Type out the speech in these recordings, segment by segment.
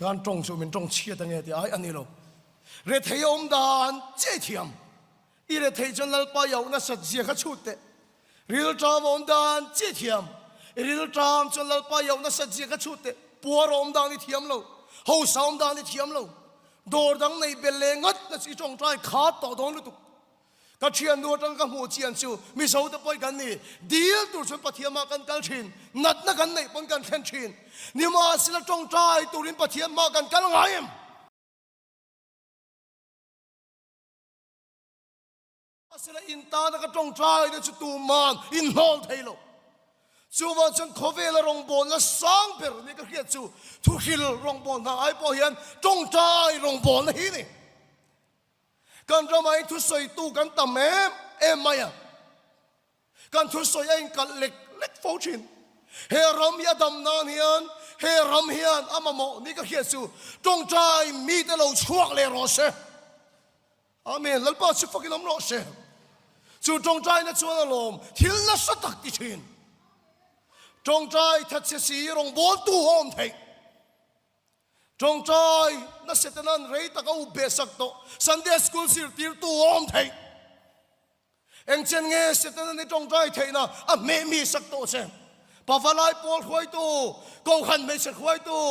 การตรงสู่มันตรงเชียตั้งเงี้ยที่ไอ้อันนี้เราเรื่องที่อมดานเจียเทียมอีเรื่องที่จนเราไปเอาน่าสัตย์เสียขชุดเตะเรื่องจามอมดานเจียเทียมเรื่องจามจนเราไปเอาน่าสัตย์เสียขชุดเตะปัวอมดานนี่เทียมเราหูสามดานนี่เทียมเราโดดดังในเบลเลงัดนั่นสิจงใจขาดต่อโดนลุตุก็เชียนดูจังกับหัวเชียนชิวมีสาวตะไปกันนี่ดีลตัวฉันปะเทียมากันกันชินนัดนักกันในปนกันแข่งชินนี่มาสิละจงใจตัวรินปะเทียมากันกันไงสิละอินตานักจงใจเดี๋ยวจะตูมันอินฮอลไทยโลจูว่าฉันขอเวลาลงบอลและสองเปอร์นี่ก็เขียนจูทุกฮิลลงบอลทางไอ้พอเห็นจงใจลงบอลนี่นี่กันทำไมทุกสอยตู้กันต่ำเอ็มไม่อะกันทุกสอยเองกันเล็กฟูชินเฮรัมยาดำนานเฮียนเฮรัมเฮียนอามาโมนี่ก็เขียนจูจงใจมีแต่เราช่วงเลยรอเชอาเมนแล้วป้าชิฟักิน้ำรอเชจูจงใจนะชวนอารมณ์ที่ละสตักติชินจงใจทัดเสียรงบอลตู้หอมเทจงใจนั่นเสร็จนั้นเรย์ตะก้าอุเบสักโตซันเดย์สคูลสิร์ตีตู้หอมเทเอ็งเจนเงี้ยเสร็จนั้นในจงใจเทนะไม่มีสักโตเช่นพอฟลายปอลหวยตู้กองขันไม่ใช่หวยตู้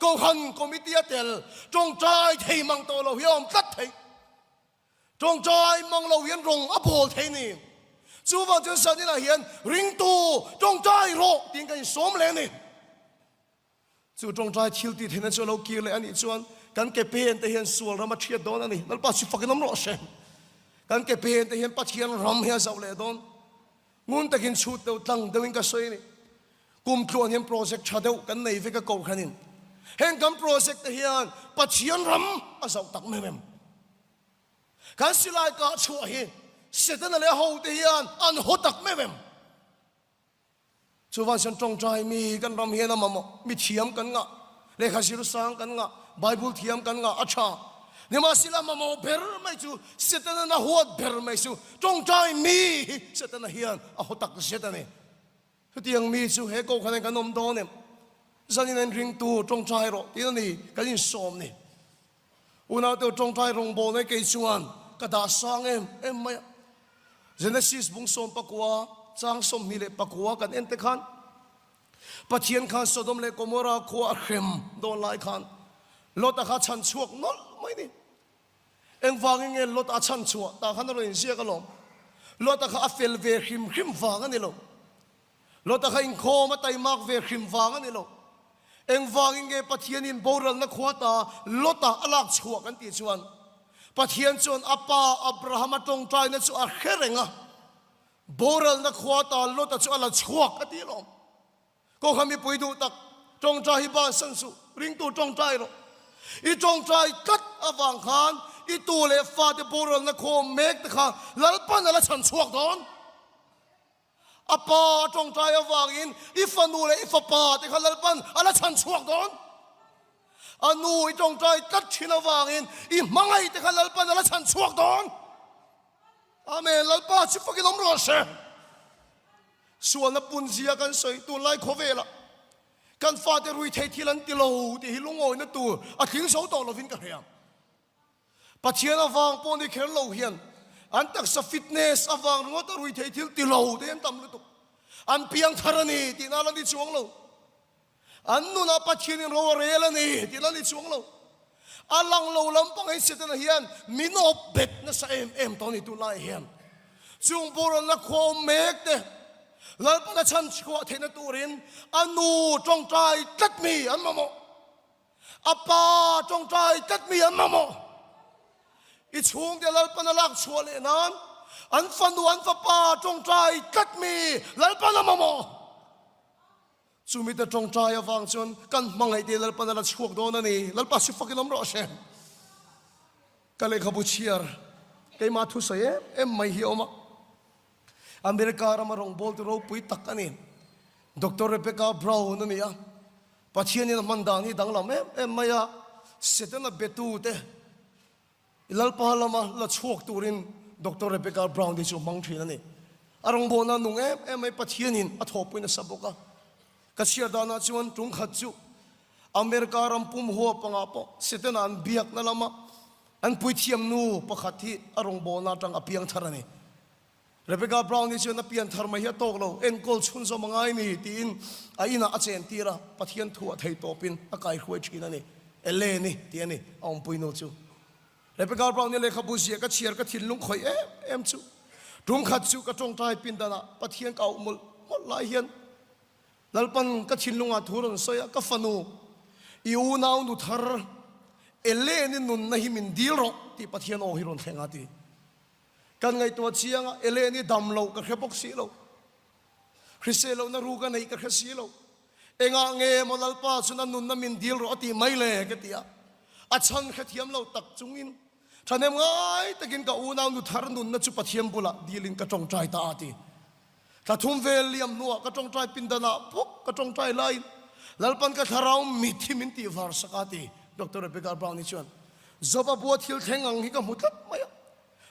กองขันคอมมิตี้เตลจงใจเทมังโตเรายอมตัดเทจงใจมังเราเห็นรงอับโหเทนี่จูว่าจะสันนี่นะเห็นริงตู้จงใจโรดิ้งกันสมเลยนี่จูจงใจทิลติเห็นจูเราเกี่ยวเลยอันนี้ชวนกันเก็บเป็นแต่เห็นส่วนเรามาเชียร์โดนอันนี้นั่นป้าชิฟักน้ำร้อนเช่นกันเก็บเป็นแต่เห็นป้าเชียร์รำเฮียสาวเลยโดนงุนแต่กินชุดเดียวตั้งเดินก็สวยนี่กุมครัวเห็นโปรเจกต์ชาเดียวกันในฟิกก็เก่าขนาดนี้เห็นกันโปรเจกต์แต่เห็นป้าเชียร์รำอาสาวตักไม่เมมกันสิไลก็ช่วยเสร็จนั่นเลยเขาเดียนอันหัวตักไม่เว้มชาวบ้านฉันจงใจมีกันรำเฮียนมาหมดมีเทียมกันงะเลขาศิรุสังกันงะไบเบิลเทียมกันงะอาชาเนี่ยมาสิละมาหมดเบอร์ไม่จูเสร็จนั่นหัวเบอร์ไม่จูจงใจมีเสร็จนั่นเฮียนอันหัวตักเสร็จนั่นเนี่ยที่ยังมีจูเฮโก้คนนั้นกันนมโตเนี่ยฉันยังริงตัวจงใจรอที่นั่นนี่กันยิ่งสมเนี่ยอุณาตัวจงใจรงโบในเกี่ยชวนกระดาษสังเอ็มไม่Genesis บุงสมปะกัวจางสมมิเลปะกัวกันเอ็นเตขันปัจเจียนขันสดมเลกโมราขัวเข้มโดนไล่ขันลดอาคาชันชวกนอลไม่นี่เอ็งฟังเงี้ยลดอาชันชวกตาขันเราเห็นเสียกันหรอลดอาคาเฟลเวขิมฟังกันนี่หรอลดอาคาอินโคมาไตมากเวขิมฟังกันนี่หรอเอ็งฟังเงี้ยปัจเจียนินโบราณนักขวาตาลดอาอลักชวกกันตีชวนปัจเจียนชวนอัปปาอับราฮัมจงใจนั่นชวนเขเรงะโบราณนักขวาตาลดอาชวนละชวกกันตีหรอก็ขมิปุยดูตักจงใจบ้านสันสุริงตัวจงใจหรออีจงใจกัดอวังคานอีตัวเลฟาเดโบราณนักขวเมกตะขาลัลปันละฉันชวกดอนอัปปาจงใจอวังอินอีฟันูเลอีฟปาตะขาลัลปันละฉันชวกดอนอนูอีจงใจกัดชินวางอินอีมังไอแต่ขันลัลปันละฉันชวกดอนอาเมนลัลปันชิฟกิลมรอเชส่วนละปุนเสียกันสวยตัวไล่โคเวละกันฟาเดรุยเททีลันติโลที่ฮิลุงโอยนั่นตัวอาทิ้งเสาต่อเราฟินกันเฮียปัจเจียนอวางปนที่เขลโลเฮียนอันตักสฟิตเนสอวางงอตรุยเททีลติโลเดียนตำลุตุอันเปียงธารณีที่นาลันดิชวงโลอันนู้นปัจจุบันเราเรียนนี่ที่นั่นช่วงเราอัลลังเราลำพังให้เสด็จเฮียนมินอบเบ็ดนะสเอ็มตอนนี้ตุลาเฮียนช่วงโบราณนักขวามเมกเดแล้วพระชันชัวเทนตูรินอันนู้จงใจจัดมีอันมาโมอัปปาจงใจจัดมีอันมาโมอีช่วงเดียวแล้วพระลักชัวเลนั้นอันฟันดูอันฟ้าปาจงใจจัดมีแล้วพระมาโมสุมิตรจงใจฟังชนกันมังไอเดียลปันละชวกโดนนี่ลปัสฟักน้ำรอเชนกันเลยขบุเชียร์เกมาทุสเยเอ็มไม่เหี่ยวมาอเมริกาเรามาลงบอลตัวเราปุยตักกันนี่ดร.เรเบคก้าบราวน์นี่อ่ะปัจเจียนนี่มันดานี่ดังลำเอ็มไม่อะเสร็จแล้วเบตูเตลปาลมาละชวกตัวรินดร.เรเบคก้าบราวน์ที่ชูมังทีนั่นนี่อารมณ์บอลนั่นนุ่งเอ็มไม่ปัจเจียนนี่อัฐอปุยนัสบุกะกัศยาดานาชวนจงขัดจู อเมริการัมปุ่มหัวปังอาปอเสตนันเบียกนั่นละมาอันปุยเทียมนูประคัดที่อารมณ์โบนาจังอภิยังทารนี่เรเบคก้าบราวน์นี่ชวนอภิยังทารมาเฮียโตกเราเอ็นโกลชุนสมังไงนี่ตีนไอ้น่าอาเจนตีระปะเทียนถั่วไทยโตปินอากาศคุยชีนั่นนี่เอเลนี่ตีนี่เอาปุยโนจูเรเบคก้าบราวน์นี่เลยขบุเสียก็เชียร์ก็ทิ้งลุงคอยเอ็มจูทุ่งขัดจูก็จงใจปินดานะปะเทียนเก่าหมดหลายเฮียนแล้วปันก็ทิ้งลุงอาทุรนสอยก็ฟันูอิวนาอุทาร์เอเลนี่นุนนะฮิมินดีลร์ที่ปะเทียนโอฮิรอนเทงาตีกันไงตัวเชียงเอเลนี่ดำโลก็แค่ปกสีโลคริสเซโลน่ารู้กันไหนก็แค่สีโลเองเงี้ยมอลป้าสุนันนุนนะมินดีลร์ที่ไม่เล่กันตีอาชันแค่เทียมเราตักจุงอินท่านเอ็มไงตะกินกับอูนาอุทาร์นุนนะจุปะเทียมบุละดีลินก็จงใจตาตีถ้าทุ่มเวลียมนัวก็จงใจปินดานาพกก็จงใจไล่แล้วปันก็ทาราวมิทิมินตีวาร์สกัตีดร.เรเบคก้าบราวน์นี่ชวนจบบัวทิลเทงอังฮิก็มุดลับไม่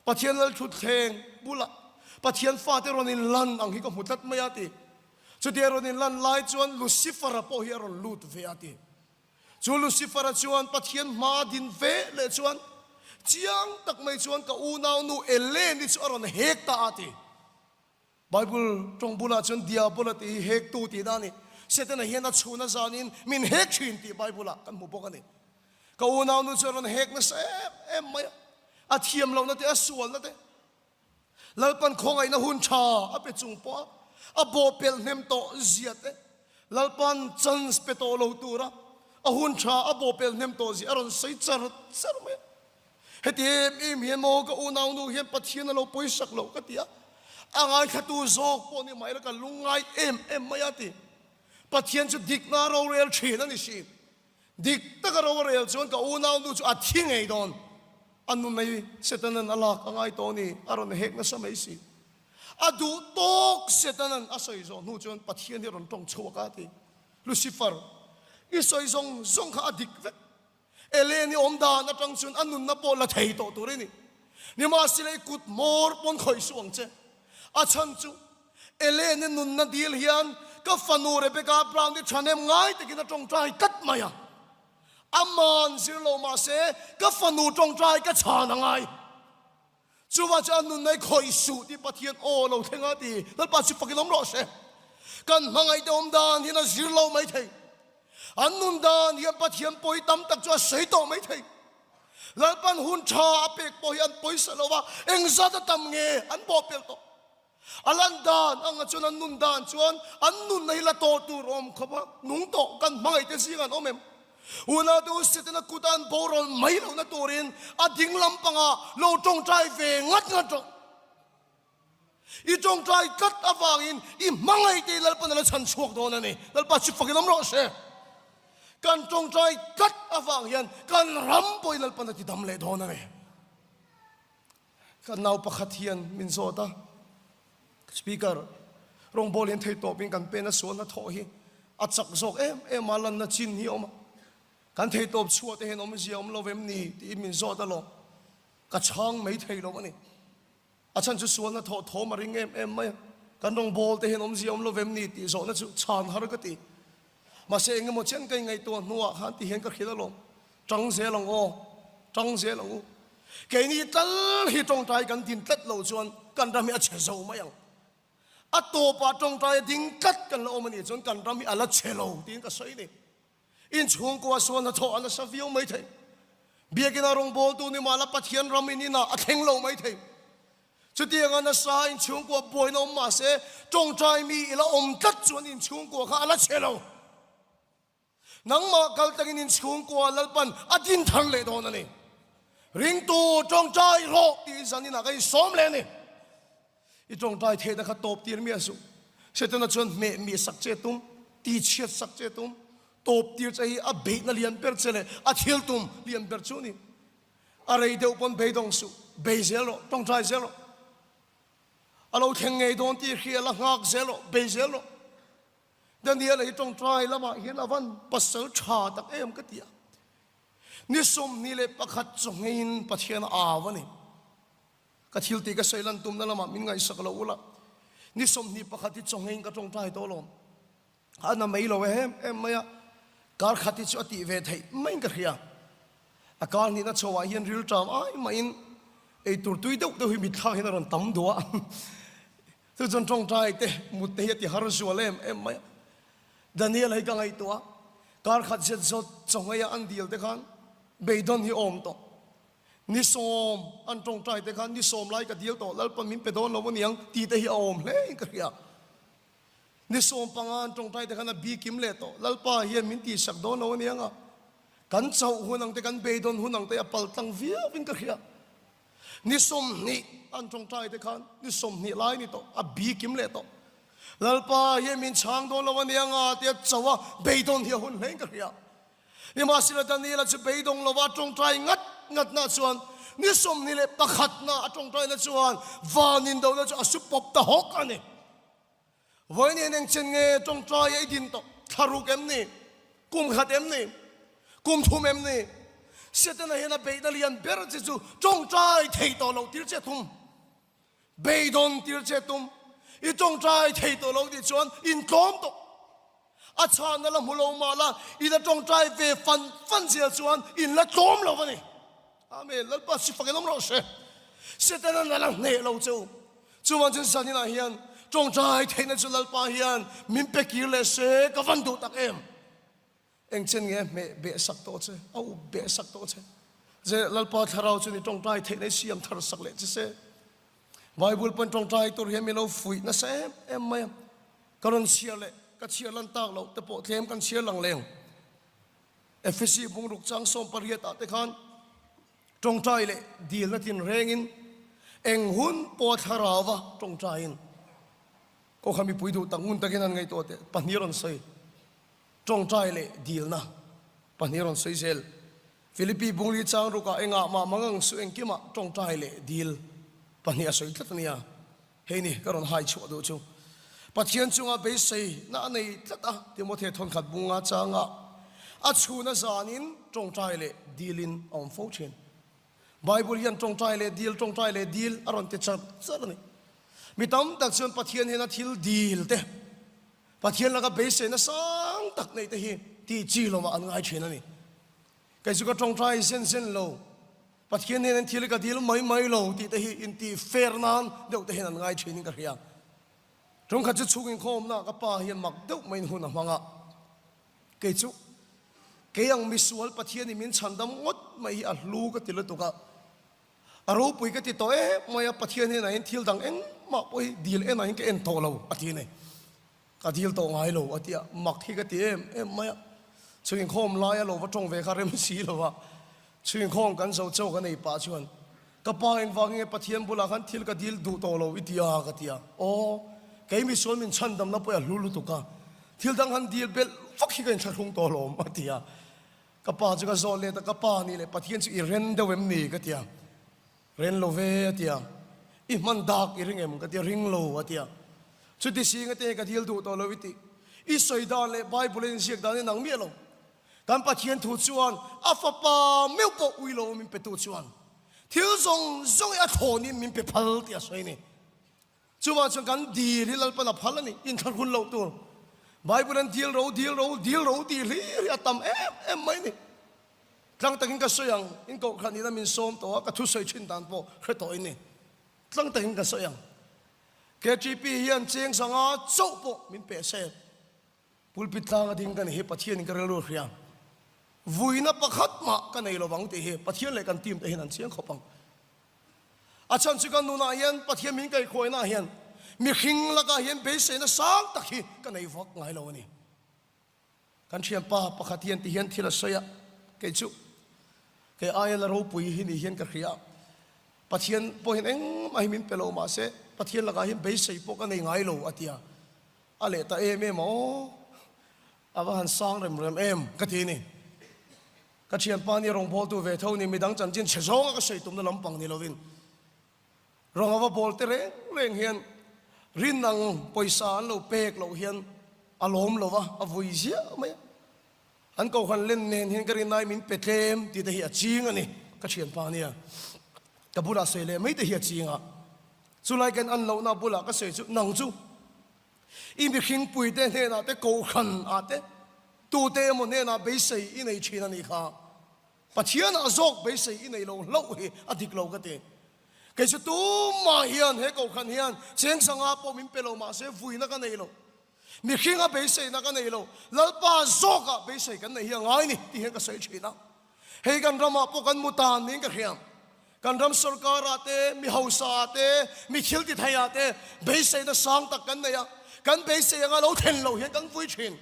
ปะเทียนลชุดเทงบุละปะเทียนฟาเตโรนินลันอังฮิก็มุดลับไม่ตีจุดเดโรนินลันไล่ชวนลูซิฟาร์โปเฮรอนลูดเวียตีจูลูซิฟาร์ชวนปะเทียนมาดินเวเลชวนเจียงตักไม่ชวนกับอูนาวนูเอเลนิชวนรอนเฮกตาตีไบเบิลจงบุละชวนเดียบุละตีเฮกตูตีด้านี่เสร็จแล้วเฮียนัดชูนัดจานินมินเฮกชินตีไบเบิลกันมุบกันนี่ก็อูนาวนูชวนรอนเฮกนั่นเอ็มไม่อาเทียมเรานั่นเตะส่วนนั่นเตะแล้วปันคงไอ้น่ะหุ่นชาอาเป็ดจุงปออาโบเปลเนมโตเจียเตแล้วปันจันสเปโตโลตูระอาหุ่นชาอาโบเปลเนมโตเจียรอนใส่จาร์จาร์ไม่เฮตีเอ็มเฮียนโมก็อูนาวนูเฮียนปัทเฮียนเราปุยสักเราก็ตีอ่ะอ่างไอ้ขัดตูโซกปนี่ไม่แล้วกันลุงไงเอ็มไม่ยาตีปัทเฮียนจะดิกนาเราเรียลชีนั่นนี่สิดิกตะกเราเรียลชวนกับอูนาวนูจะอัดทิ้งไอ้ดอนอันนู้นไม่เสร็จนั้นอัลลอฮ์ง่ายตัวนี้อารมณ์เฮกนั่นสมัยสิอดูตกเสร็จนั้นอาศัยจงนู่นจนปัทเทียนที่เราต้องชัวกันที่ลูซิฟาร์อิสอยจงข้าดิกเวเอเลนี่อมดานัจังชุนอันนู้นนับโปละเทยโตตัวนี้นี่มาสิเลยกุดมอร์ปนคอยสวงเจอาชันจูเอเลนี่นุ่นนัดดีลเฮียนก็ฟันูเรเบคก้าบราวน์ที่ฉันเอ็มง่ายแต่กินจงใจกัดมาอย่างอามันสิโลมาเสก็ฟันูจงใจก็ชานังไงจูว่าจะนุนในคอยสูที่ปะเทียนโอเราเทงาดีแล้วปัจจุบันกินน้ำร้อนเสกันมังไอเดิมดานที่น่าสิโลไม่ถึงอันนุนดานที่ปะเทียนปอยตั้มตักจะเสียต่อไม่ถึงแล้วปันหุ่นชาเป็กปอยอันปอยสโลว่าเอ็งซาตตั้มเงอันบ่เปลโตอันดานอังจวนอันนุนดานจวนอันนุนในละโตตูรอมเขาว่านุ่งโตกันมังไอเตสิกันโอเมมอุณาดูสิทธิ์นักกุตันโบรอนไม่เราหน้าตัวเรียนอดิ่งลำปังอ่ะเราจงใจเวงัดจงอีจงใจกัดอฟังอินอีมังไอตีแล้วปันเราฉันชวกโดนนี่แล้วปัจจุบันน้ำร้อนเสกันจงใจกัดอฟังยันกันรำไปแล้วปันที่ดำเละโดนนี่กันนาวประคัตเทียนมินโซตาสปีกเกอร์รองบอลเห็นไทยตัวเป็นกันเป็นนักสวนนักทอฮีอัดสักศกมาลันนักจินฮีออกมากันเทตบชัวเตเห็นอมเสียอมเราเวมนี่ที่มินโซตลอดกระช่างไม่เทเราวะนี่อาจารย์จะสวนนะโทมาริงไม่กันรองบอลเตเห็นอมเสียอมเราเวมนี่ที่โซนั่นชานฮาร์กตีมาเสียงมันเช่นกันไงตัวนัวฮันที่เห็นก็คิดแล้วจังเสียหลังจังเสียหลังแกนี่ตั้งที่จงใจกันดินตัดเราชวนกันทำให้อาเชโซไม่ยังอัตโตปาจงใจดิ้งกัดกันเรามันนี่จนกันทำให้อาลเชโลดิ้งก็ใช่นี่อินช่วงกว่าส่วนนั้นทออันนั้นสฟิวไม่ถึงเบียกินารองบอลตัวนี้มาแล้วปัทเทียนรามินีน่ะอัดเฮงเราไม่ถึงจุดที่งานนั้นสายอินช่วงกว่าบอยน้องมาเสจงใจมีละอมกัดส่วนอินช่วงกว่าข้าละเชลล์นังมาเกลตังอินช่วงกว่าแล้วปันอดินทันเลยโดนนั่นนี่ริงตัวจงใจรอที่สันนิษฐานก็สมเลยนี่อีจงใจเทนะข้าตบตีนเมียสุเสร็จแล้วชวนมีสักเจตุมตีเชียดสักเจตุมตบตีใจอาเบนเลียนเปิดเสลอาเทียลตุมเลียนเปิดชูนี่อะไรเดียวปนเบดงสุเบเซโลต้องใจเซโลเราแข่งไงโดนตีเขียละหักเซโลเบเซโลเดี๋ยวนี้อะไรต้องใจละมาเห็นละวันปัสสาวะชาตักก็เตียนิสมนี่เลยประคัดจงเงินประเทศอาวนี่ก็ทิลตีก็ใส่ลันตุมนั่นละมามินไงสักละอุละนิสมนี่ประคัดที่จงเงินก็จงใจโตลมอันนั้นไม่รู้ไม่ การขัดที่ชอติเวทให้ไม่กระเฮียอาการนี้นะชาวเฮียนริลจามไอ้ไม่อินไอตัวตุยเด็กตัวหิมิดข้างเห็นอะไรตั้มดัวทุกจนตรงใจเตะมุดเตะที่ฮารุชัวเลมไม่ดานิเอลให้กังไอตัวการขัดเสร็จสดส่งให้อันเดียวเตะขันเบย์ดอนฮิอมโตนิสมอันตรงใจเตะขันนิสมไล่กับเดียวโตแล้วปมินเปโดนเราวันนี้ยังตีเตะฮิอมเลยกระเฮียนิสมปังอันตรงใจเตะขันบีกิมเลโตแล้วป้าเฮียมินตีสักโดนเราวันนี้ยังอ่ะกันเจ้าหุ่นังเตะขันเบย์ดอนหุ่นังเตะอัปลตังวิวินกระเฮียนิสมนี่อันตรงใจเตะขันนิสมนี่ไล่นี่โตอับบีกิมเลโตแล้วป้าเฮียมินช่างโดนเราวันนี้ยังอ่ะเตะเจ้าว่าเบย์ดอนเฮียหุ่นเลยกระเฮียนี่มาสิละตอนนี้เราจะไปดงเราว่าตรงใจงัดน่าชวนนี่สมนี่เลยประคัดน่าตรงใจน่าชวนวานินเราจะสุปปตะหกอันนี้วันนี้ยังเช่นไงตรงใจไอ้ดินโตทารุกเอ็มนี่กุมขัดเอ็มนี่กุมทุ่มเอ็มนี่เสียแต่ในเห็นเบย์ดาเลียนเบร์จิจูตรงใจเทตัวเราติดเจตุมเบย์ดอนติดเจตุมอีตรงใจเทตัวเราติดชวนอินกลมโตอาชานั่นละมุลมาละอีนั่นจงใจเวฟันเสียชวนอินละโจมเราวันนี้อาเมนแล้วป้าสิฟังกันน้ำเราเสียเสียแต่นั่นละเนเราเจ้าชวนจนสันนิษฐานเฮียนจงใจเทนันจุลป้าเฮียนมินเปกิเลเสกับวันดูตักเอ็มเอ็งเช่นไงเมเบสักโตเจ้เอาเบสักโตเจ้เจ้ลป้าทาเราจุนี่จงใจเทในเสียมทารสักเล็ดเจ้ไบเบิลเป็นจงใจตัวเฮียนมีเราฟุยนะเสเอ็มไม่กรณเชียเลยก็เชียร์ลันตากเราแต่พอเทมกันเชียร์หลังเลงเอฟซีบุงรุกจังสมปริยตาเตขันจงใจเลยดีลนัดินเร่งินเอ็งหุ่นปวดหาราวะจงใจอินก็ขมิปุยดูตั้งหุ่นตะกินันไงตัวเตปนิรันใส่จงใจเลยดีลนะปนิรันใส่เซลฟิลิปปีบุงลีจังรุกเอ็งอามามังสุเอ็งกิมาจงใจเลยดีลปนิอาศัยตัดเนียเฮ้ยนี่ก็รอนหายชัวดูชูปัจจัยจุงอาเบสน่าในทัดที่มอเททนขัดบุงอาจางอาชูน่าจานินจงใจเลยดีลินอมฟูชินไบเบิลยันจงใจเลยดีลจงใจเลยดีลอารมณ์เตชัดสักนี่มีตั้มตักส่วนปัจจัยเห็นทิลดีลเตปัจจัยแล้วก็เบสน่าสังตักในเตหีที่จีลมาอันง่ายเช่นนี่ก็สุก็จงใจเส้นโลปัจจัยเห็นทิลก็ดีลไม่โลที่เตหีอินที่เฟร์นันเดี๋ยวเตหีอันง่ายเช่นนี่ก็เรียกจงขัดจะชุกินโคมนะกับป้าเฮียนมักเด็กไม่หุ่นหังอ่ะเกจุเกยังมิสวลปัทเทียนี่มินฉันดำงดไม่อัลลูก็ติดตัวก็อารมณ์ปุยก็ติดตัวไม่ปัทเทียนี่ไหนทิลดังเอ็งมาปุยดีลเอ็งไหนก็เอ็งโตเราอาทิตย์นี้ก็ดีลโตง่ายเราอาทิตย์มักที่ก็ติไม่ชุกินโคมลายเราว่าจงเวคาเรมสีเราว่าชุกินโคมกันเจ้ากันในป่าชวนกับป้าเอ็งฟังเงี้ยปัทเทียนบุลาขันทิลก็ดีลดูโตเราวิทยาก็ติโอ้แกมีส่วนมินชันดำนับไปลุตุกะที่ดังหันดีลเบลฟักฮิกันชักลงตัวลมมาที่อ่ะกับป้าจะก็โซเลตกับป้านี่เลยปัทยันสิเรนเดเวมนี่ก็ที่อ่ะเรนโลเวที่อ่ะอีมันดักอีริงเอ็มก็ที่ริงโลที่อ่ะสุดที่สิ่งก็ที่ก็ที่ดูตัวโลวิติอีสอยดาเลยไบเบิลเสียกดานี่นังเมียลงการปัทยันถูกชวนอาฟป้าเมื่อปกวิโลมินเป็นถูกชวนที่ส่งอัฐนี่มินเป็นพัลที่อ่ะสวยนี่ชัวร์จังกันดีที่เราเป็นพัลนี่อินทร์คุณเราตัวไบเบิลดีลเราดีลอัตมไม่นี่ครั้งแต่กินก็สยังอินก็ครั้งนี้เรามินส้มตัวก็ทุกสิ่งชิ้นต่างพอแค่ตัวนี้ครั้งแต่กินก็สยังแค่จีพียันเชียงสังอาโซ่ปมินเปเซ่ปุลปิดทางดิ่งกันเฮปัทเทียนกันเรื่องเรียงวุ้ยนับประคัดมากันในระหว่างที่เฮปัทเทียนเลยกันทีมแต่เห็นเชียงขบังอาจารย์สุกันนูนาเฮียนปัทเทียนมินไก่คอยนาเฮียนมีขิงละก็เฮียนเบสนะสังตะกี้กันในวักไงเราเนี่ยกันเชียนป้าประคัดเฮียนที่เฮียนที่ละเสียเกจุเกอายละรูปุยหินเฮียนกันเขียปัทเทียนพอเห็นเองมาหิมินเปโลมาเสปัทเทียนละก็เฮียนเบสพวกกันในไงเราอาทิตย์อะไรแต่เอ็มอ๋ออาว่าหันสังเริ่มกันทีนี่กันเชียนป้านี่รองพอตัวเวทเท่านี้มีดังจันจินเชจงก็ใส่ตุ้มในลำปังนี่เราวินรองว่าบอลเตะเร่งเฮียนรินนังปอยสารเราเปกเราเฮียนอารมณ์เราวะอวุยเสียไหมอันก็คันเล่นเน้นเห็นกันนายมินเป็ดเทมที่ตะเหียจริงอันนี้ก็เชียนปานี่กับบุราเสเลไม่ตะเหียจริงอ่ะสุไลกันอันเราหน้าบุราก็เสียจุนังจูอีมีขิงปุยเต้นเนาะแต่โกขันอาเต้ต tu te mo ne na be sei in ei china ni kha pathian azok be sei in ei lo hi adik lo ka te cái sự tu mà hiền hay cầu khẩn hiền chén sang áp bộ mình belo mà sẽ vui nó cái này lo mình khi ngã bế sấy nó cái này lo lỡ ba gió cả bế sấy cái này hiền ngay nè thì hiền cái sấy chuyện nào hay cần ram áp bộ cần mutan nên cái hiền cần ram sarkar ate mi hausa ate mi khil ti thai ate bế sấy nó sang tak cái này à cần bế sấy ngã lâu thiên lâu hiền cần vui chuyện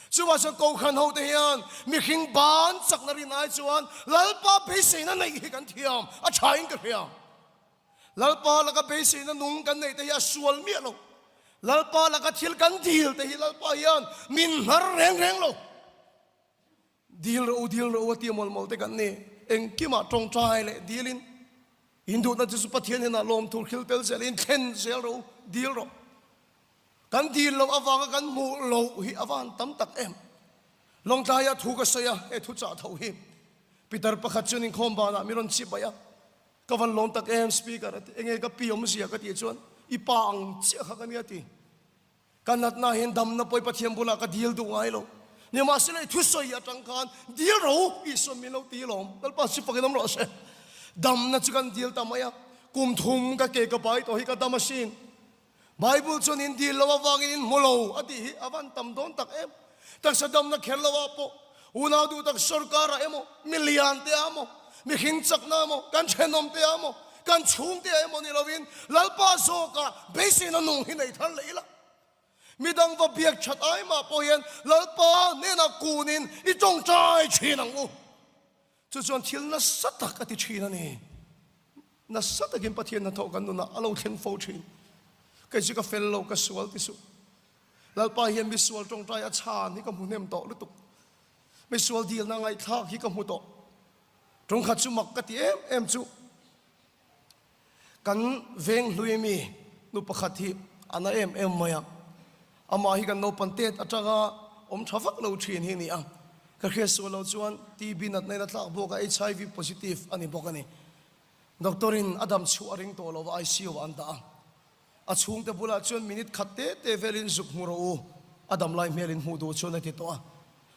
chúว่าจะcầu khẩn hậu thế hiền mi khi bán sắc nari nai chuan lỡ ba bế sấy nó này hiền cần thiam à trái cái hiền lalpa laka base na nung kan nei te ya sual mi lo lalpa laka thil kan dil te hi lalpa yan min har reng lo dil ro ti mol mol te kan ne eng kima tong trai le dilin hindu na chu pathian na lom thur khil tel selin then sel ro dil ro kan dil lo awanga kan mu lo hi awan tam tak em long ta ya thu ka saya e thu cha tho hi pitar pakhat chunin khom ba na miron chi ba ya kawan long tak em speaker enge ka piom sia ka ti chuan ipang che kha ka mi ati kanat na hen dam na poi pathiam bula ka dil du ngai lo ni ma sele thu soi atang khan dil ro i so mi lo ti lom dal pa si pakinam ro se dam na chukan dil tamaya kum thum ka ke ka pai to hi ka damasin bible chon in dil lo wangin molo ati hi awan tam don tak em tak sa dam na khel lo po una du tak sarkar emo million te amo mi hin chak na mo kan chenom te amo kan chung te amo ni lovin lalpa so ka base na nung hinai thal leila mi dang va biak chat ai ma po yen lalpa ne na kunin I tong chai chinang u chu chon thil na satak ati china ni na satakin pathian na tho kan nu na alo thlen fo chin kai chi ka fel lo ka sual ti su lalpa hian mi sual tong chai a cha ni ka mu nem to lu tu mi sual dil na ngai thak hi ka mu to trong khát chú mặc cái tiếng em chú kan veng lui mi nu pakhat hi ana em maya ama hi kan no pantet atanga thafak lo thin hi ni a ka khesu lo chuan TB nat nei la tlak bo ka HIV positive ani bokani doctorin adam chu aring to lo ICU anta a chung te bula chuan minute khatte te velin zuk muro adam lai melin hu do chuan ti to a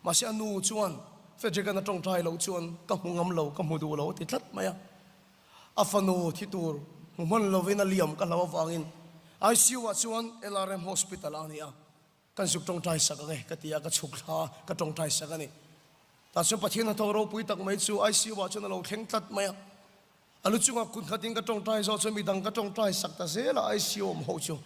ma sia nu chuan phê chỉ cần trong trai lâu chuan các mùng ngâm lâu các mùng đủ lâu thì thắt mày à phanu thì tour mùng lâu với na liam các lâu vangin ICU chuan LRM hospital ani à kan suk trong trai sak cái tia cái chuk ha cái trong trai sak ani ta chuan pathian thau ro pui tak mai chu ICU chuan lâu theng thắt mày alu chunga kun khatin cái trong trai zo chuan mi dang cái trong trai sak ta se la ICU ho chu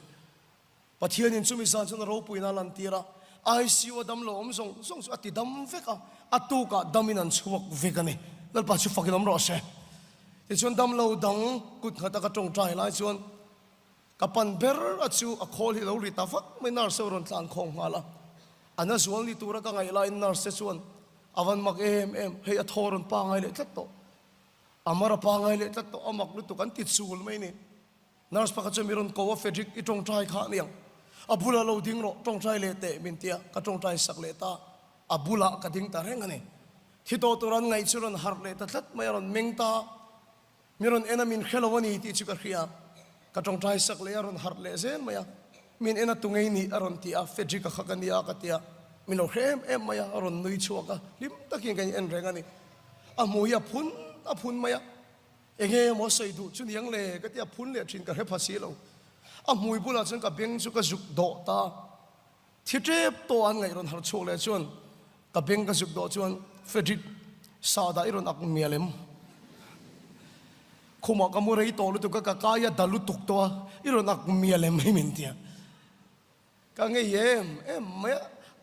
pathian in chu mi san chuan ro pui na lan tira ICU dam lo song ati dam veka atu ka dominant chuak vekani dal pa chu fakin ro se ti chuan dam lo dang kut khata ka tong trai lai chuan ka pan ber a chu a khol hi lo ri ta fak mai nar so ron tlang khong hala ana zual ni tura ka ngai lai nar se chuan awan mak em hei a thoron pa ngai le tlat to amara pa ngai le tlat to amak lu tu kan ti chul mai ni nars pa ka chu miron ko fedrik I tong trai kha niang abula lo ding ro tong trai le te min tia ka tong trai sak le ta abula ka ding ta reng ani thito turan ngai churan har le ta tlat mai ron mengta miron enamin khelawani ti chu ka khia ka tong trai sak le ron har le zen maya min ena tungei ni aron ti a fedri ka khakania ka tia mino khem maya aron nui chuaka lim takin kan en reng ani a muya phun maya enge mo sei du chu niang le ka tia phun le thin ka he phasi lo a mui bula chen ka beng chu ka juk do ta thitrep to an ngai ron har chok le chuan ka beng ka juk do chuan fedri sa da iron ak mielem khuma ka mo rei to lu tu ka kaya dalu tuk to iron ak mielem min tia ka nge em me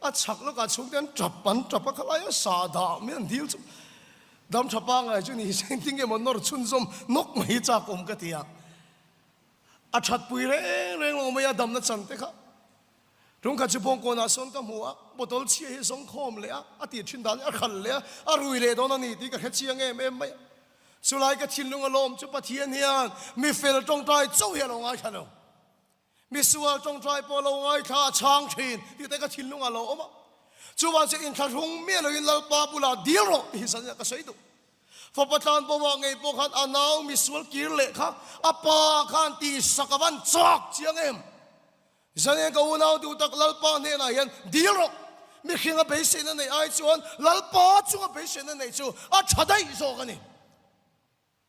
a chak lo ka chung ten trapan trapa khala ya sa da men dil chu dam chapa ngai chu ni seng ting ge mon nor chun som nok mai cha kom ka tia a chat pui re lo me ya dam na chan te kha rung ka chu pong ko na son ka mua botol chi he song khom le a ti thin dan a khal le a rui le don ani ti ka he chiang em mai sulai ka thin lung alom chu pathian hian mi fel tong tai chau hian lo ngai khalo mi sual tong tai po lo ngai kha chang thin ti te ka thin lung alo oma chu wan se in thar hung me lo in lo pa bula dil ro hi san ka sei du fo patan po wa ngai po khan anau mi sual kir le kha apa khan ti sakawan chak chiang em zane ka unau du tak lalpa ne na hian dil ro mi khinga be se na nei ai chuan lalpa chunga be se na nei chu a thadai zo ka ni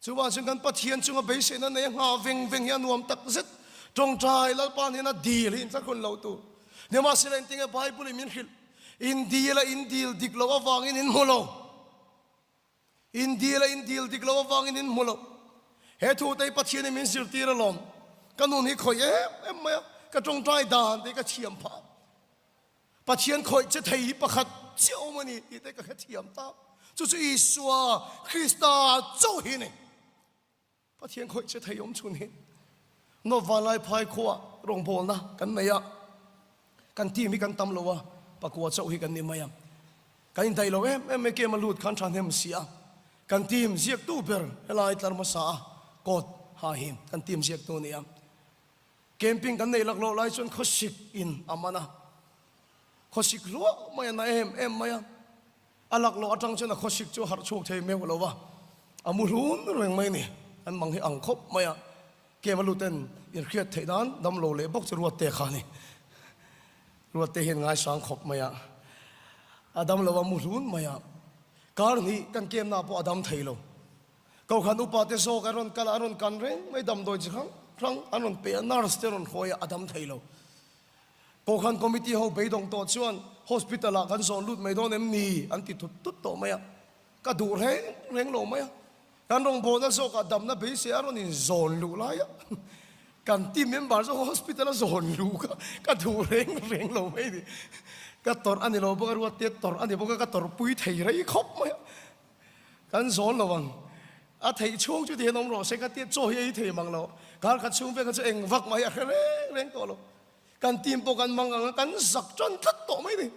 chuwa chung kan pathian chunga be se na nei nga veng ya nuam tak zet tong trai lalpa ni na dil hin sa kun lo tu ne ma silen tinga bible min khil in dil dik lo awangin in mulo in dil dik lo awangin in mulo he thu tai pathian min sir tir lom kanun hi khoi em ma ka tong trai dan te ka chiam pha pathian khoi che thei pakhat chiao mani i te ka chiam ta chu chu isua Krista zo hi ne pathian khoi che thei om chun hi no valai phai khuwa rong bol na kan maya kan ti mi kan tam lo wa pakwa zo hi kan ni maya kan dai lo em me ke ma lut khan than hem sia kan tim ziak tu ber helai tlar ma sa kot ha him kan tim ziak tu ni am camping kan nei lak lo lai chon khosik in amana khosik lo maya na em maya alak lo atang chona khosik chu har chuk thei me lo wa amurun reng mai ni an mang hi ang khop maya ke ma luten ir khiat thei dan dam lo le bok chu ruat te kha ni ruat te hen ngai sang khop maya adam lo wa murun maya kar ni kan kem na po adam thei lo kau khan upa te so karon kala aron kan reng mai dam doi chi khang anon pe nurse te ron khoya adam thei lo ko khan committee ho beidong to chuan hospital a kan zon lut mai don em ni an ti tut to maya ka dur reng lo maya kan rong bo na so ka dam na be se aron in zon lu la ya kan ti member so hospital a zon lu ka dur reng lo mai ni ka tor ani lo bo ka ruat te tor ani bo ka tor pui thei rai khop maya kan zon lo wang a thei chung chu ti nom ro se ka te cho hi thei mang lo kar ka chung pe ka chu eng vak mai a reng to lo kan tim po kan mangang kan sak chon that to mai ni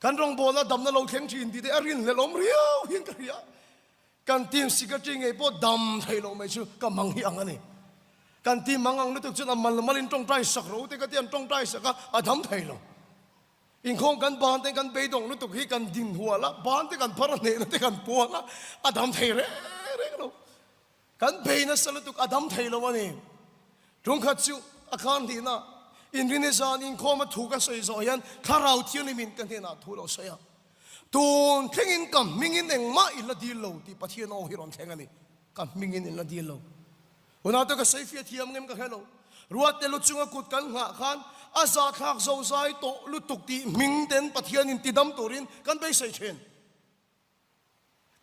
kan rong bo na dam na lo khem chin ti te arin le lom riau hin ka ria kan tim sikating e po dam thei lo mai chu ka mang hi ang ani kan tim mangang lu tuk chu amal malin tong trai sak ro te ka tian tong trai sak a dam thei lo in khong kan ban te kan beidong lu tuk hi kan din huala ban te kan phar ne te kan po la a dam thei re lo kan be na sal tuk adam thei lo ani rong kha chu akhan di na in rinezan in khoma thu ka soi zo yan kharau thiani min kan he na thu lo soya tun thengin kam mingin eng ma ila di lo ti pathian o hiron thengani kam mingin ila di lo una to ka safe thiam ngem ka hello ruat te lu chunga kut kan nga khan aza khak zo sai to lu tuk ti ming den pathian in tidam turin kan be sai chen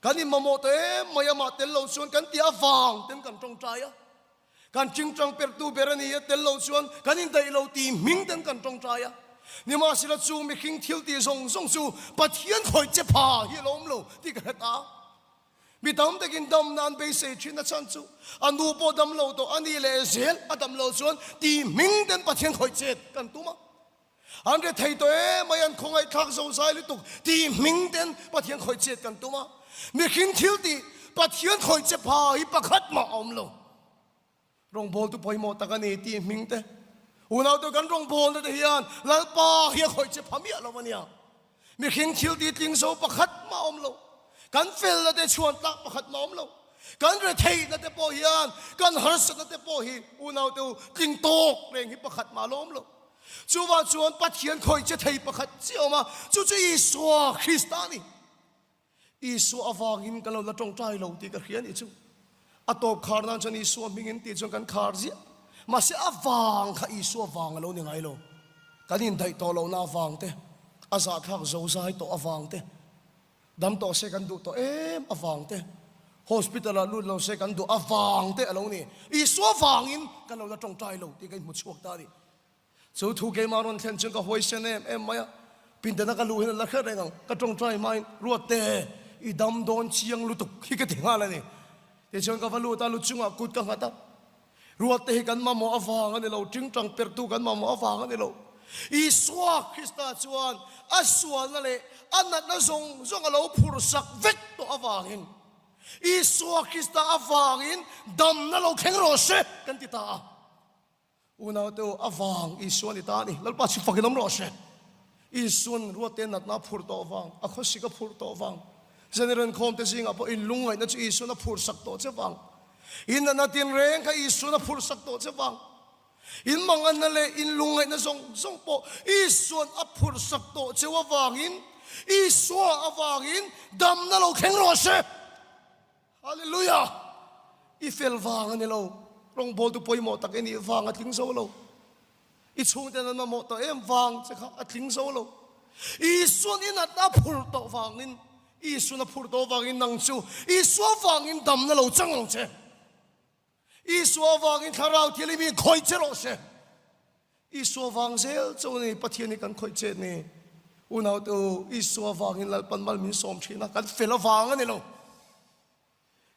kan in mamote maya ma tel lo chuan kan ti awang ten kan tong trai kan ching chang per tu berani tel lo chuan kan in dai lo ti ming ten kan tong trai ni ma sila chu mi khing thil ti zong chu pathian khoi che pha hi lom lo ti ka ta mi dam takin dam nan be se chin na chan chu anu po dam lo to ani le zel adam lo chuan ti ming ten pathian khoi che kan tu ma an re thei to mayan khongai thak zo sai lu tu ti ming ten pathian khoi che kan tu ma mi khing thil ti pathian khoi che pha hi pakhat ma om lo rong bol tu poi mo takani ti ming te unaw to kan rong bol te hian lal pa hi khoi che phamia lo mania mi khing thil ti ting so pakhat ma om lo kan fel la te chuan tak pakhat ma om lo kan re thei na te po hian kan har sa na te po hi unaw to ting tok reng hi pakhat ma lo om lo chuwa chuan pathian khoi che thei pakhat chioma chu chu isua Kristani isu awangin kalau la tong trai lo ti ka khian ichu atop kharna chan isu mingin ti chong kan khar ji ma se awang kha isu awang lo ni ngai lo kanin dai to lo na awang te aza khak zo sai to awang te dam to se kan du to awang te hospital lu lo se kan du awang te alo ni isu awangin kalau la tong trai lo ti kan mu chuak ta ni so thu ke maron thlen chung ka hoisen em maya pindana ka lu hin la kha rengang ka tong trai mai ruat te idam don chiang lutuk hi ka tinga la ni te chon ka valu ta lu chunga kut ka ngata ruat te kan ma mo awang ani lo ting tang per tu kan ma mo awang ani lo i swa Krista chuan aswal na le anat na zong alo phur sak vet to awangin i swa Krista awangin dam na lo kheng ro se kan ti ta unaw to awang i swa ni ta ni lalpa chi fakinom ro se i sun ruat te nat na phur to awang a khosi ka phur to awang general khom te sing apo in lungai na chu isu na phur sak to che wang in na tin reng kha isu na phur sak to che wang in mangan na le in lungai na song po isuan apur sakto chewa wangin isua awangin dam na lo kheng ro se hallelujah ifel wangan ni lo rong bol tu poi mo tak ni wang atling so lo I chung ten na mo to em wang che kha atling so lo isuan in at apur to wangin isuan apur to wangin nang chu isua wangin dam na lo chang long che isua wangin tharau thili mi khoi che ro se isua wang sel chu ni pathian ni kan khoi che ni unau tu isua wangin lalpan mal min som thina kan fel wang ani lo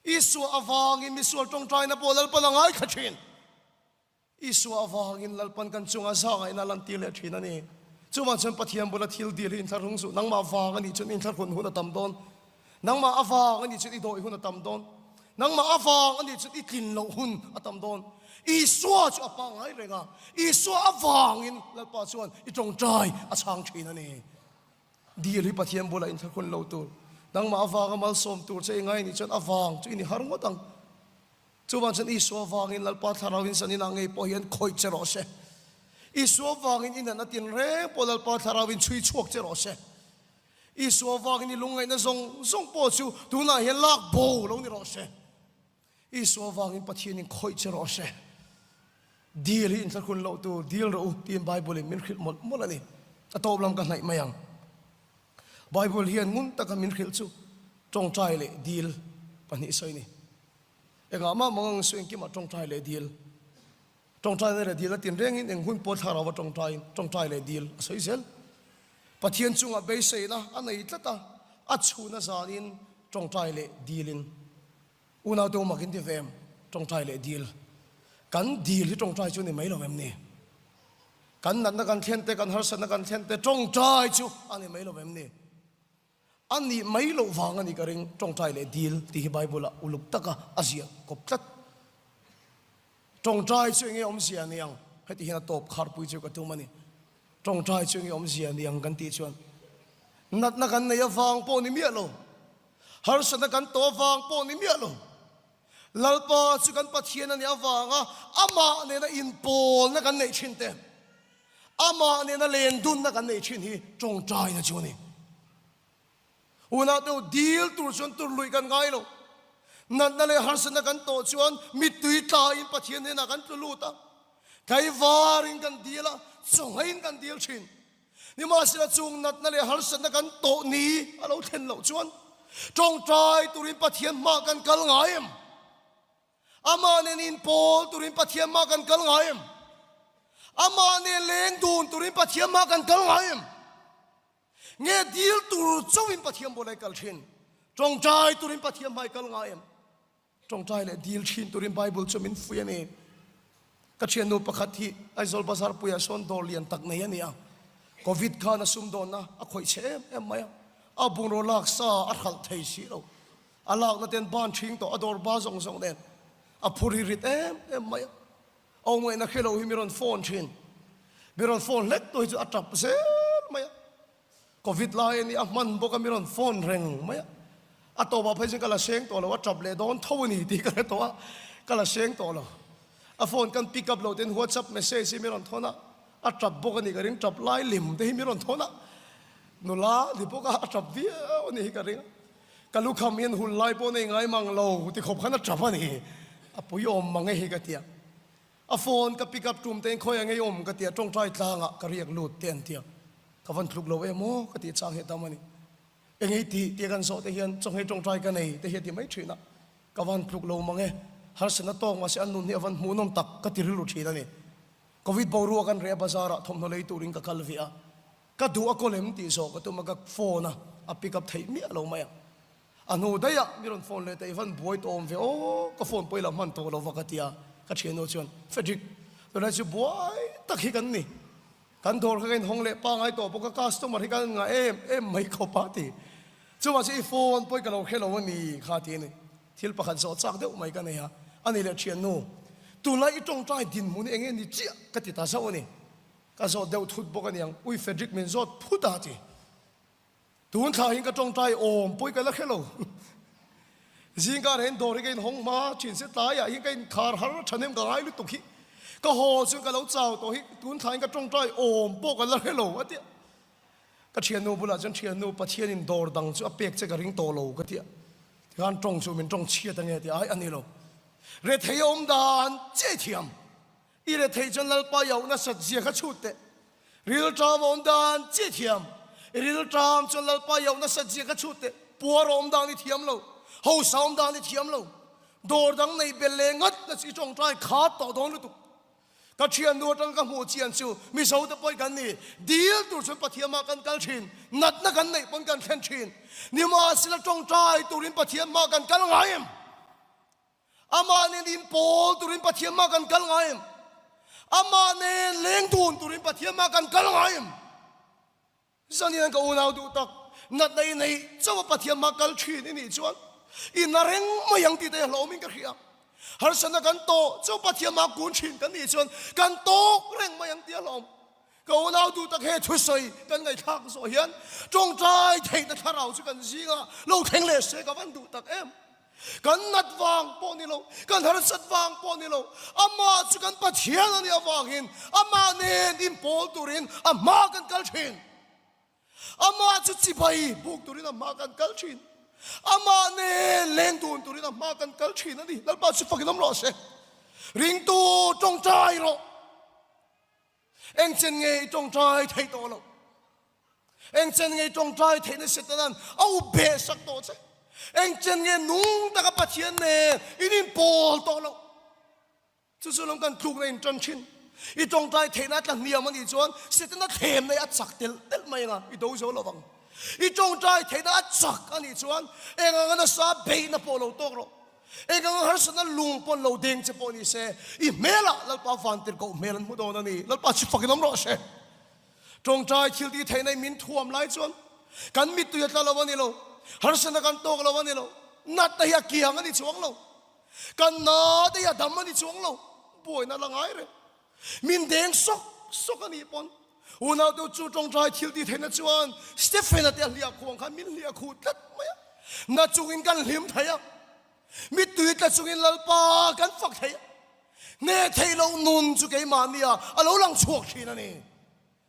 isua wangin mi sual tong trai na polal palangai khathin isua wangin lalpan kan chunga sa ngai na lan til thina ni chuman chen pathian bola thil dir in tharung su nang ma wang ani chun in thar hun hun tam don nang ma awang ani chun I doi hun tam don nang ma awang ani chun I tlin lo hun atam don isua chu apangai renga isua awangin lalpa chuan I tong trai a chang thina ni dir hi pathian bola in thar hun lo tu nang ma awang mal som tur che ngai ni chun awang chu ini har ngotang chuman chen isua awangin lalpa tharawin sanin angai po hian khoi che ro se isua awangin in na tin re po lalpa tharawin chui chuak che ro se isua awangin lungai na zong po chu tu na hian lak bo lo ni ro se isua awangin pathian in khoi che ro se dir hi in thar hun lo tu dir ro tin bible min khil mol molani atoblam ka nai mayang Bible hian ngun taka min khil chu tong trai le deal pani soi ni enga ma mong suing ki ma tong trai le deal le deal tin reng in eng hun po thara wa tong trai le deal soi sel pathian chunga be sei na anei tlata a chuna zanin tong trai le deal in una to makin ti vem tong trai le deal kan deal hi tong trai chu ni mai lo vem ni kan nan na kan thente kan har san na kan thente tong trai chu ani mai lo vem ni ani mai lo wang ani karing tong trai le deal ti hi bible a uluk taka asia koptat tong trai chu nge om sia niang heti hina top khar pui chu ka tu mani tong trai chu nge om sia niang kan ti chuan nat na kan ne ya wang po ni mi lo har san na kan to wang po ni mi lo lalpa chu kan pathian ani awanga ama ne na in pol na kan nei chin te ama ne na len dun na kan nei chin hi tong trai na chu ni una tu deal tur chuan tur lui kan ngai lo nan na le har san na kan to chuan mi tui ta in pathian ne na kan tu lu ta kai warin kan deala chongain kan deal chin ni ma sila chung nat na le har san na kan to ni alo then lo chuan tong trai turin pathian ma kan kal ngaim ama ne in pol turin pathian ma kan kal ngaim ama ne leng dun turin pathian ma kan kal ngaim nghe deal tur chowin pathiam bolai kal thin tong trai turin pathiam mai kal ngaim tong trai le deal thin turin bible chomin fuani ka thian no pakhat hi aizol bazar puya son dor lian tak nei ania covid kha na sum don na a khoi che em mai a bung ro lak sa a khal thei si lo alak na ten ban thing to ador ba zong zong den a phuri rit em mai ong mai na khelo hi miron phone thin miron phone let to chu atap se mai covid lai ni man bo ka miron phone reng maya ato ba phai kala seng to lo whatsapp le don thoni ti ka to kala seng to lo a phone kan pick up lo den whatsapp message miron thona a trap bo ka ni garing trap lai lim te miron thona no la di bo ka trap vi oni ka ring kalu kham yen hul lai bo nei ngai mang lo ti khop khana trap ani a puyom mangai he ka tia a phone ka pick up tum te khoi ngai om ka tia tong trai tlanga ka riak lut ten tia kavan thluk lo emo ka ti chang he tamani engei ti kan so te hian chong he tong trai ka nei te he ti mai thina kavan thluk lo mange har sana tong ma se anun ni avan munom tak ka ti rilu thina ni covid boru kan re bazara thom no lei turing ka kalvia ka du a kolem ti so ka tu maga phone a pick up thei mi alo maya anu daya miron phone le te van boy tom ve o ka phone poila man to lo wakatia ka cheno chuan fedrik to na chu boy tak hi kan ni kan dor ka kan hong le pa ngai to po ka customer hi kan nga em mai ko pa ti chu ma si phone poi ka lo khelo ni kha ti ni thil pakhan so chak deuh mai ka nei ha ani le thian no tu lai i tong trai din mu ni enge ni chi ka ti ta sa oni ka zo deuh thut bo ka niang ui fedrik min zot phuta ti tun tha hin ka tong trai om poi ka la khelo jing ka ren dor ka hong ma chin se ta ya hi ka khar har thanem ga ai lu tu khi ก็โหจนกับเราเจ้าตัวฮิตุนทายก็จ้องใจโอมโปกันแล้วให้โลวะเดียก็เชียนนูบุลาจนเชียนนูปะเชียนินดอร์ดังจู่อเปียกจะกระริงโตโลก็เดียการจ้องจู่มันจ้องเชียตั้งเงี้ยเดียไอ้อันนี้โลเรทเฮยอมดานเจียเทียมอีเรทเฮยจนลัลปายาวน่าสัจเจียขชุดเตริลจามอมดานเจียเทียมริลจามจนลัลปายาวน่าสัจเจียขชุดเตปัวรอมดานนี่เทียมโลหูสาวอมดานนี่เทียมโลดอร์ดังในเบลเลงัดน่าสิจ้องใจขาดต่อดอนลุตุก็เชียนดูจังกับหัวเชียนชูมีสาวตะปอยกันนี่ดีลตัวฉันปะเทียมากันกัลชินนัดนักกันนี่ปนกันแข่งชินนี่มาสิละจงใจตัวรินปะเทียมากันกัลไงอามาเนดินโปลตัวรินปะเทียมากันกัลไงอามาเนเลี้ยงตูนตัวรินปะเทียมากันกัลไงสันนี่นั่นก็อุณาดูตักนัดในเจ้าปะเทียมากัลชินนี่ชวนอินนาเร่งไม่ยังติดแต่เราไม่กันเขียหาสนะกันโตเจ้าปะเทียมากุนชินกันนี่ชวนกันโตเร่งไม่ยังติดเราก็อุณาดูตักเหตุใส่กันไงข้างโซเฮียนจงใจเทแต่ข้าเราจะกันสิงะเราแข่งเลสกับวันดูตักกันนัดวางปอนี่โลกันหาสัตวางปอนี่โลอามาจะกันปะเทียนนี่วางหินอามาเนดินโปลตุรินอามากันกัลชินอามาจะจิบไปบุกตุรินอามากันกัลชินอามาเนเลนตูนตุรินอามากันกัลชินนั่นดิแล้วป้าจะฟังน้ำร้อนเสริงตูจงใจโลเอ็งเจนไงจงใจไทยโตโลเอ็งเจนไงจงใจไทยในเสตนั้นเอาเบสักโตเสเอ็งเจนเงินนุ่งตะกับปะเทียนเน่อินินโปลโตโลจู่ๆลงกันถูกในจันชินอีจงใจเทนัดกันเนียมันอีจวนเสร็จนั้นเทมในอัดสักเต็มไม่นะอีดูโซลบังอีจงใจเทนัดอัดสักอันอีจวนเอ็งอันนั้นซาเบย์นับโปลโตโลเอ็งอันนั้นหัศนัลุงปนโลเด้งจะปนิเสอีเมล่าแล้วป้าฟันติดกูเมลันมุดอนนี่แล้วป้าชิฟักน้ำร้อนเสจงใจทิลที่เทในมินท่วมไหลจวนกันมิตุยตะลวันนี่โลหาสนะกันโตกลวันนี่โลนัดแต่ยาเกียงอันนี้ช่วงโลกันนาแต่ยาดำอันนี้ช่วงโลป่วยนั่นละไงเลยมินเด้งซกอันนี้ปนอุณาดูจู่จงใจทิลที่เทนจวนสเตฟานเตียเลียควงขันมินเลียคูดัดไหมน่าจูงกันลิมไทยมิตุยกันจูงลัลปากันฝักไทยเนเทโลนุนจูเกมาเนียอโลลังชวกชีนั่นนี่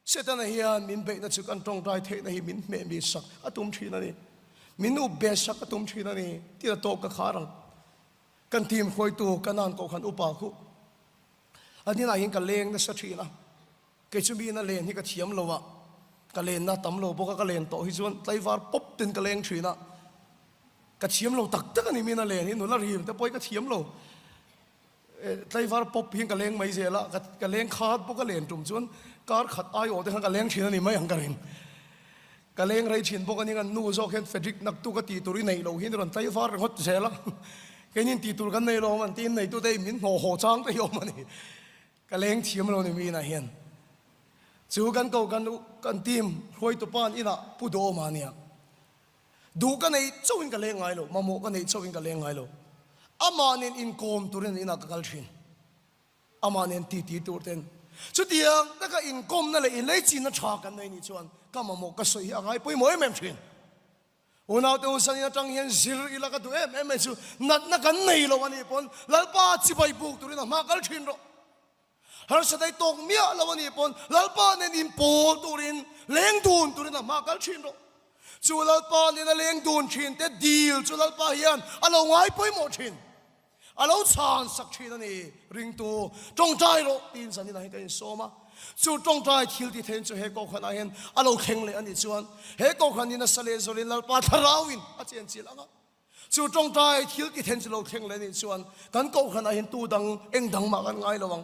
เสร็จแล้วเฮียมินเบน่าจูกันจงใจเทนให้มินเมมีสักอตุมชีนั่นนี่มินูเบสักตุมชีนั่นนี่ที่เราโตกับขารังกันทีมคอยตัวกันนานก็ขันอุปาคุอันนี้นายเห็นกันเลงนั่นสักทีนะเกิดจะมีนั่นเลงที่กระเทียมเราอะกันเลงนะตั้มเราพวกกันเลงโตที่ส่วนไต้ฟาร์ปุ๊บตินกันเลงชีนะกระเทียมเราตักกันนี่มีนั่นเลงนี่หนูละรีมแต่ปอยกระเทียมเราไต้ฟาร์ปุ๊บเพียงกันเลงไม่เสียละกันเลงขาดพวกกันเลงจุ่มส่วนการขัดไอโอแต่กันเลงชีนั่นนี่ไม่ยังกันเลงกะเลงไรชินพวกนี้กันนู่นโซเคนเฟดริกนักตุกตีตุริในเราเห็นตอนไต้ฟาร์งดเสียละแค่นี้ตีตุกันในเรามันตีในตัวได้มินหัวจ้างไปยอมมันนี่กะเลงเทียมเราเนี่ยมีนะเห็นจู่กันเก่ากันทีมคอยตัวปานอีน่ะผู้โดมาเนี่ยดูกันในเจ้าอินกะเลงไงเรามาโมกันในเจ้าอินกะเลงไงเราอามาเนอินโคมตุรินอีน่ะกัลชินอามาเนตีตัวเต็นสุดเดียงแต่ก็อินโคมนั่นแหละอินเลยจีนน่ะชากันในนี่ชวนก็มาโมกสวยอะไรไปหมดเอ็มชินอุณาเตอุสันยาจังเห็นซิลอีลักตัวเอ็มชูนัดกันในโลวันนี้ปนแล้วป้าจิบไปบุกตัวนี้นะมากัลชินโรหาสดายตกเมียโลวันนี้ปนแล้วป้าเนี่ยอินโปตัวนี้เลี้ยงดูนตัวนี้นะมากัลชินโรจู่แล้วป้าเนี่ยเลี้ยงดูนชินแต่ดีลจู่แล้วป้าเฮียนอะไรไงไปหมดชินอะไรชานสักชินนี่ริงตัวจงใจโรตีนสันนี่นะให้กันโซมาจู่จงใจทิลที่เทนจู่เฮโก้ขันอาเห็นอารมณ์แข็งเลยอันนี้ชวนเฮโก้ขันนี่นะสเลโซลินลัลปาทาราวินอาเจียนจีละงั้นจู่จงใจทิลที่เทนจู่เราแข็งเลยนี่ชวนกันโก้ขันอาเห็นตูดังเอ็งดังมากันไงระวัง